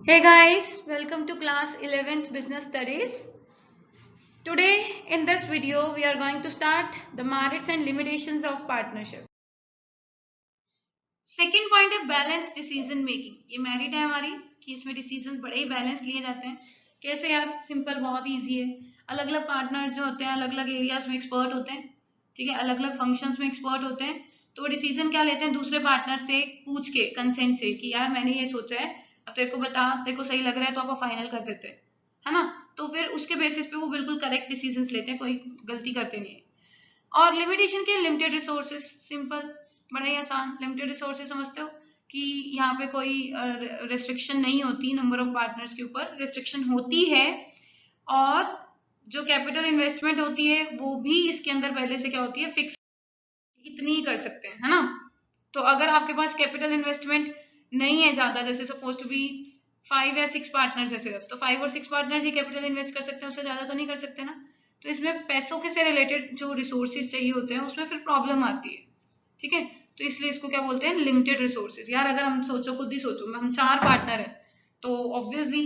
Hey guys, welcome to class 11th Business Studies. Today in this video we are going to start the merits and limitations of partnership. Second point है balance decision making. ये merit है हमारी कि इसमें decision बड़े ही balance लिए जाते हैं. कैसे यार? सिंपल, बहुत इजी है. अलग अलग पार्टनर्स जो होते हैं अलग अलग एरियाज में एक्सपर्ट होते हैं. ठीक है, अलग अलग फंक्शंस में एक्सपर्ट होते हैं. तो वो डिसीजन क्या लेते हैं? दूसरे पार्टनर से पूछ के, कंसेंट से, कि यार मैंने ये सोचा है, अब तेरे को बता, तेरे को सही लग रहा है तो आप फाइनल कर देते हैं, है ना. तो फिर उसके बेसिस पे वो बिल्कुल करेक्ट डिसीजन लेते हैं, कोई गलती करते नहीं है. और लिमिटेशन के लिमिटेड रिसोर्सेज. सिंपल, बड़ा ही आसान. लिमिटेड रिसोर्सेज समझते हो कि यहाँ पे कोई रेस्ट्रिक्शन नहीं होती नंबर ऑफ पार्टनर्स के ऊपर. रेस्ट्रिक्शन होती है और जो कैपिटल इन्वेस्टमेंट होती है वो भी इसके अंदर पहले से क्या होती है? फिक्स. इतनी ही कर सकते हैं, है ना. तो अगर आपके पास कैपिटल इन्वेस्टमेंट नहीं है ज्यादा, जैसे सपोज टू बी 5 या 6 पार्टनर्स है सिर्फ, तो 5 और 6 पार्टनर्स ही कैपिटल इन्वेस्ट कर सकते हैं, उससे ज्यादा तो नहीं कर सकते ना. तो इसमें पैसों के से रिलेटेड जो रिसोर्सेज चाहिए होते हैं उसमें फिर प्रॉब्लम आती है. ठीक है, तो इसलिए इसको क्या बोलते हैं? Limited resources. यार अगर हम सोचो, खुद ही सोचो, हम 4 पार्टनर हैं तो ऑब्वियसली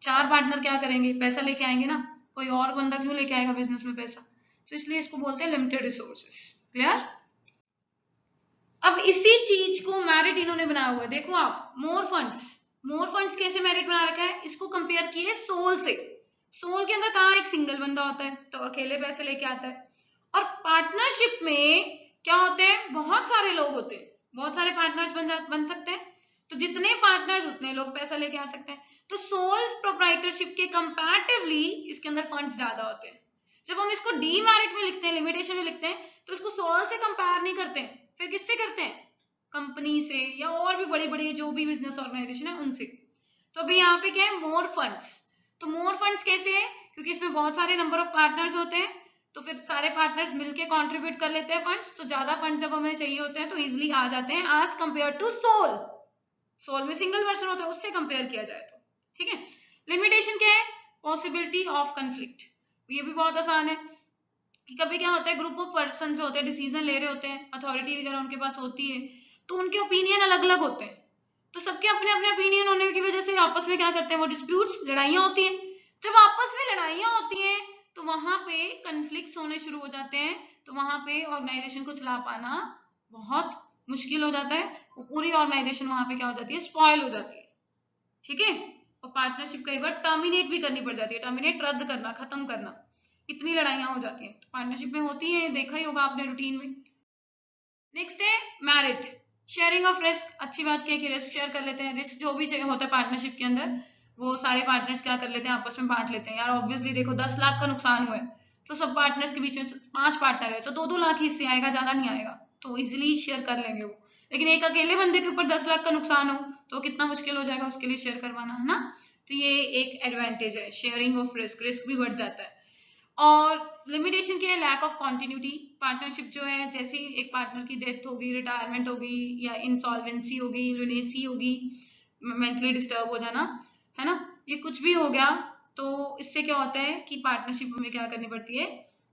4 पार्टनर क्या करेंगे? पैसा लेके आएंगे ना. कोई और बंदा क्यों लेके आएगा बिजनेस में पैसा? तो इसलिए इसको बोलते हैं लिमिटेड रिसोर्सेज. क्लियर? अब इसी चीज को मैरिट इन्होंने बनाया हुआ है. देखो आप, मोर फंड्स. मोर फंड्स कैसे मैरिट बना रखा है? इसको कंपेयर किए सोल से. सोल के अंदर कहाँ एक सिंगल बंदा होता है तो अकेले पैसे लेके आता है. और पार्टनरशिप में क्या होते हैं? बहुत सारे लोग होते हैं, बहुत सारे पार्टनर्स बन सकते हैं. तो जितने पार्टनर्स उतने लोग पैसा लेके आ सकते हैं. तो सोल प्रोप्राइटरशिप के कंपैरेटिवली इसके अंदर फंड्स ज्यादा होते हैं. जब हम इसको डीमेरिट में लिखते हैं, लिमिटेशन में लिखते हैं, तो इसको सोल से कंपेयर नहीं करते हैं. फिर किससे करते हैं? कंपनी से या और भी बड़ी बड़ी जो भी बिजनेस ऑर्गेनाइजेशन है उनसे. तो अभी यहाँ पे क्या है? मोर फंड्स. तो मोर फंड्स कैसे है? क्योंकि इसमें बहुत सारे नंबर ऑफ पार्टनर्स होते हैं, तो फिर सारे पार्टनर्स मिलके कंट्रीब्यूट कर लेते हैं फंड्स. तो ज्यादा फंड्स जब हमें चाहिए होते हैं तो इजिली आ जाते हैं as compared to sole. Sole में सिंगल पर्सन होता है, उससे कंपेयर किया जाए तो. ठीक है. लिमिटेशन क्या है? Possibility of conflict. ये भी बहुत आसान है कि कभी क्या होता है, ग्रुप ऑफ पर्सन होते हैं, डिसीजन ले रहे होते हैं, अथॉरिटी वगैरह उनके पास होती है, तो उनके ओपिनियन अलग अलग होते हैं. तो सबके अपने अपने ओपिनियन होने की वजह से आपस में क्या करते हैं? वो डिस्प्यूट्स, लड़ाइयां होती हैं. जब आपस में लड़ाइयां होती हैं तो वहां पे कन्फ्लिक्ट्स होने शुरू हो जाते हैं. तो वहां पे ऑर्गेनाइजेशन को चला पाना बहुत मुश्किल हो जाता है. वो पूरी ऑर्गेनाइजेशन वहां पे क्या हो जाती है? स्पॉइल हो जाती है. ठीक है. और पार्टनरशिप कई बार टर्मिनेट भी करनी पड़ जाती है. टर्मिनेट, रद्द करना, खत्म करना, इतनी लड़ाइयां हो जाती हैं. तो पार्टनरशिप में होती है, देखा ही होगा आपने रूटीन में. नेक्स्ट है मैरिट. Sharing of risk. अच्छी बात क्या है कि रिस्क शेयर कर लेते हैं. रिस्क जो भी होता है पार्टनरशिप के अंदर, वो सारे पार्टनर्स क्या कर लेते हैं? आपस में बांट लेते हैं. यार ऑब्वियसली देखो, 10 लाख का नुकसान हुआ है तो सब पार्टनर्स के बीच में 5 पार्टनर है तो 2-2 लाख ही इससे आएगा, ज्यादा नहीं आएगा, तो इजिली शेयर कर लेंगे वो. लेकिन एक अकेले बंदे के ऊपर 10 लाख का नुकसान हो तो कितना मुश्किल हो जाएगा उसके लिए शेयर करवाना, है ना. तो ये एक एडवांटेज है, शेयरिंग ऑफ रिस्क. रिस्क भी बढ़ जाता है. और लिमिटेशन क्या है? Lack of continuity. पार्टनरशिप जो है, जैसे ही एक पार्टनर की डेथ होगी, रिटायरमेंट होगी, या इंसॉल्वेंसी होगी, लुनेसी होगी, मेंटली डिस्टर्ब हो जाना, है ना, ये कुछ भी हो गया, तो इससे क्या होता है कि पार्टनरशिप में क्या करनी पड़ती है?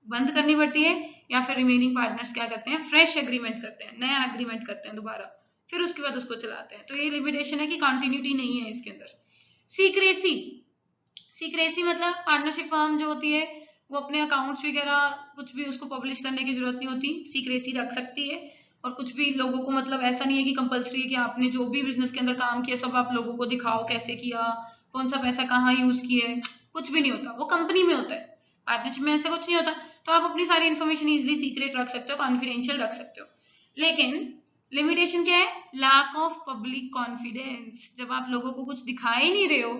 बंद करनी पड़ती है. या फिर रिमेनिंग पार्टनर्स क्या करते हैं? फ्रेश एग्रीमेंट करते हैं, नया एग्रीमेंट करते हैं दोबारा, फिर उसके बाद उसको चलाते हैं. तो ये लिमिटेशन है कि कंटिन्यूटी नहीं है इसके अंदर. सीक्रेसी. सीक्रेसी मतलब पार्टनरशिप फर्म जो होती है वो अपने अकाउंट्स वगैरह कुछ भी उसको पब्लिश करने की जरूरत नहीं होती, सीक्रेसी रख सकती है. और कुछ भी लोगों को, मतलब ऐसा नहीं है कि कंपलसरी है कि आपने जो भी बिजनेस के अंदर काम किया सब आप लोगों को दिखाओ, कैसे किया, कौन सा पैसा कहाँ यूज किए. कुछ भी नहीं होता, वो कंपनी में होता है. पार्टनरशिप में ऐसा कुछ नहीं होता. तो आप अपनी सारी इन्फॉर्मेशन इजिली सीक्रेट रख सकते हो, कॉन्फिडेंशियल रख सकते हो. लेकिन लिमिटेशन क्या है? Lack of public confidence. जब आप लोगों को कुछ दिखा ही नहीं रहे हो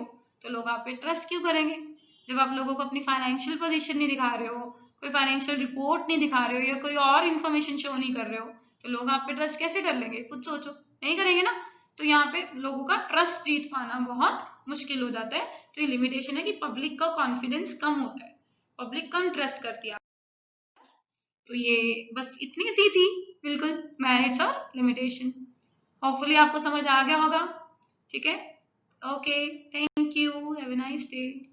तो लोग आप पे ट्रस्ट क्यों करेंगे? जब आप लोगों को अपनी फाइनेंशियल पोजीशन नहीं दिखा रहे हो, कोई फाइनेंशियल रिपोर्ट नहीं दिखा रहे हो, या कोई और इन्फॉर्मेशन शो नहीं कर रहे हो, तो लोग आप पे ट्रस्ट कैसे कर लेंगे? खुद सोचो, नहीं करेंगे ना. तो यहाँ पे लोगों का ट्रस्ट जीत पाना बहुत मुश्किल हो जाता है. तो ये लिमिटेशन है कि पब्लिक का कॉन्फिडेंस कम होता है, पब्लिक कम ट्रस्ट करती है. तो ये बस इतनी सी थी, बिल्कुल, मेरिट्स और लिमिटेशन. होपफुली आपको समझ आ गया होगा. ठीक है. Okay, thank you, have a nice day.